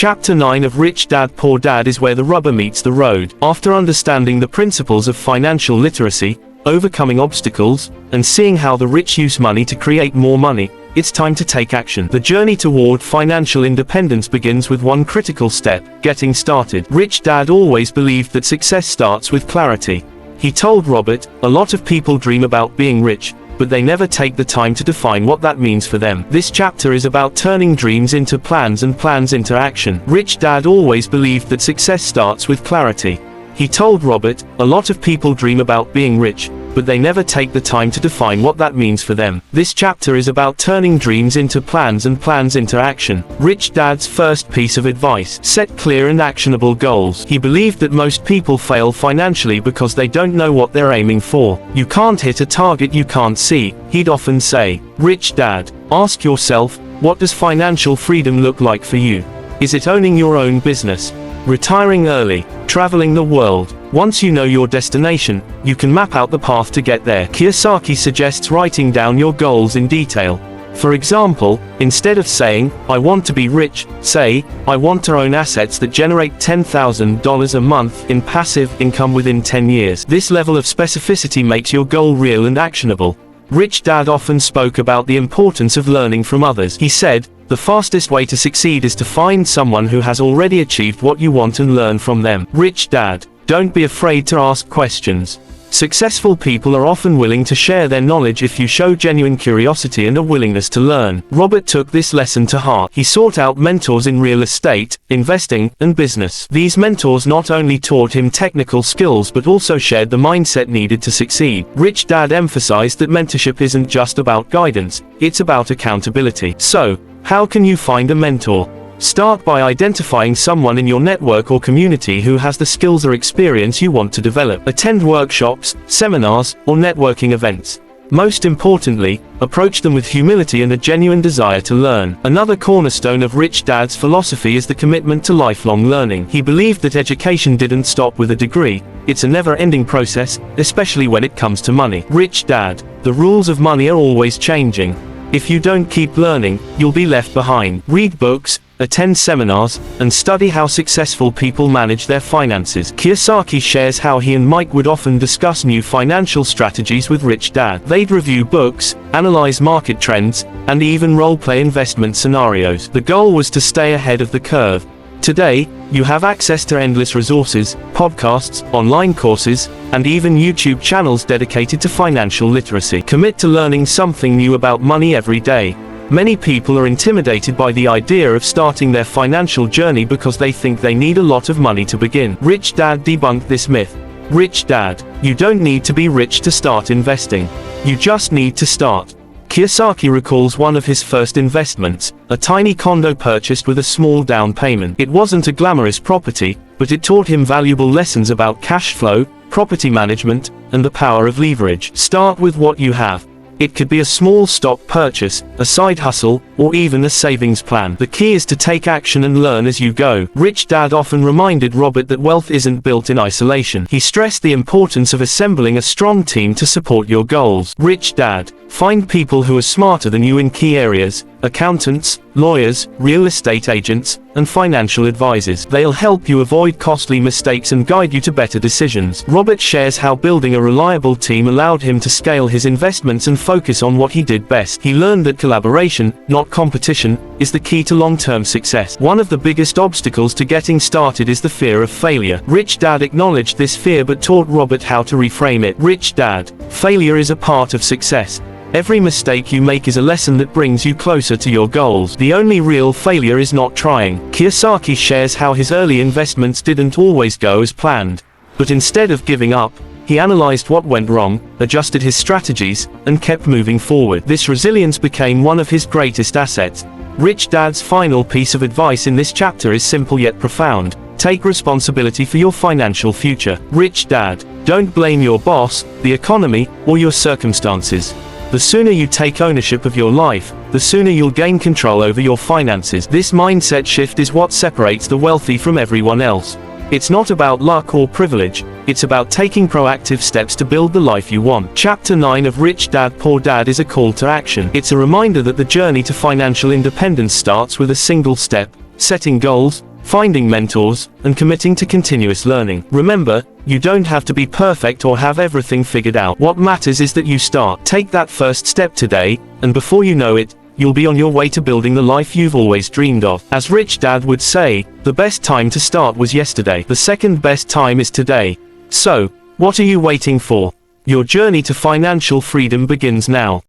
Chapter 9 of Rich Dad Poor Dad is where the rubber meets the road. After understanding the principles of financial literacy, overcoming obstacles, and seeing how the rich use money to create more money, it's time to take action. The journey toward financial independence begins with one critical step: getting started. Rich Dad always believed that success starts with clarity. He told Robert, "A lot of people dream about being rich, but they never take the time to define what that means for them." This chapter is about turning dreams into plans and plans into action. Rich Dad always believed that success starts with clarity. He told Robert, "A lot of people dream about being rich, but they never take the time to define what that means for them." This chapter is about turning dreams into plans and plans into action. Rich Dad's first piece of advice: set clear and actionable goals. He believed that most people fail financially because they don't know what they're aiming for. "You can't hit a target you can't see," he'd often say. Rich Dad, ask yourself, what does financial freedom look like for you? Is it owning your own business? Retiring early? Traveling the world? Once you know your destination, you can map out the path to get there. Kiyosaki suggests writing down your goals in detail. For example, instead of saying, "I want to be rich," say, "I want to own assets that generate $10,000 a month in passive income within 10 years." This level of specificity makes your goal real and actionable. Rich Dad often spoke about the importance of learning from others. He said, "The fastest way to succeed is to find someone who has already achieved what you want and learn from them." Rich Dad, don't be afraid to ask questions. Successful people are often willing to share their knowledge if you show genuine curiosity and a willingness to learn. Robert took this lesson to heart. He sought out mentors in real estate, investing, and business. These mentors not only taught him technical skills but also shared the mindset needed to succeed. Rich Dad emphasized that mentorship isn't just about guidance, it's about accountability. So, how can you find a mentor? Start by identifying someone in your network or community who has the skills or experience you want to develop. Attend workshops, seminars, or networking events. Most importantly, approach them with humility and a genuine desire to learn. Another cornerstone of Rich Dad's philosophy is the commitment to lifelong learning. He believed that education didn't stop with a degree, it's a never-ending process, especially when it comes to money. Rich Dad, the rules of money are always changing. If you don't keep learning, you'll be left behind. Read books, attend seminars, and study how successful people manage their finances. Kiyosaki shares how he and Mike would often discuss new financial strategies with Rich Dad. They'd review books, analyze market trends, and even role-play investment scenarios. The goal was to stay ahead of the curve. Today, you have access to endless resources, podcasts, online courses, and even YouTube channels dedicated to financial literacy. Commit to learning something new about money every day. Many people are intimidated by the idea of starting their financial journey because they think they need a lot of money to begin. Rich Dad debunked this myth. Rich Dad, you don't need to be rich to start investing. You just need to start. Kiyosaki recalls one of his first investments, a tiny condo purchased with a small down payment. It wasn't a glamorous property, but it taught him valuable lessons about cash flow, property management, and the power of leverage. Start with what you have. It could be a small stock purchase, a side hustle, or even a savings plan. The key is to take action and learn as you go. Rich Dad often reminded Robert that wealth isn't built in isolation. He stressed the importance of assembling a strong team to support your goals. Rich Dad, find people who are smarter than you in key areas: accountants, lawyers, real estate agents, and financial advisors. They'll help you avoid costly mistakes and guide you to better decisions. Robert shares how building a reliable team allowed him to scale his investments and focus on what he did best. He learned that collaboration, not competition, is the key to long-term success. One of the biggest obstacles to getting started is the fear of failure. Rich Dad acknowledged this fear but taught Robert how to reframe it. Rich Dad, failure is a part of success. Every mistake you make is a lesson that brings you closer to your goals. The only real failure is not trying. Kiyosaki shares how his early investments didn't always go as planned. But instead of giving up, he analyzed what went wrong, adjusted his strategies, and kept moving forward. This resilience became one of his greatest assets. Rich Dad's final piece of advice in this chapter is simple yet profound. Take responsibility for your financial future. Rich Dad, don't blame your boss, the economy, or your circumstances. The sooner you take ownership of your life, the sooner you'll gain control over your finances. This mindset shift is what separates the wealthy from everyone else. It's not about luck or privilege, it's about taking proactive steps to build the life you want. Chapter 9 of Rich Dad Poor Dad is a call to action. It's a reminder that the journey to financial independence starts with a single step: setting goals, finding mentors, and committing to continuous learning. Remember, you don't have to be perfect or have everything figured out. What matters is that you start. Take that first step today, and before you know it, you'll be on your way to building the life you've always dreamed of. As Rich Dad would say, the best time to start was yesterday. The second best time is today. So, what are you waiting for? Your journey to financial freedom begins now.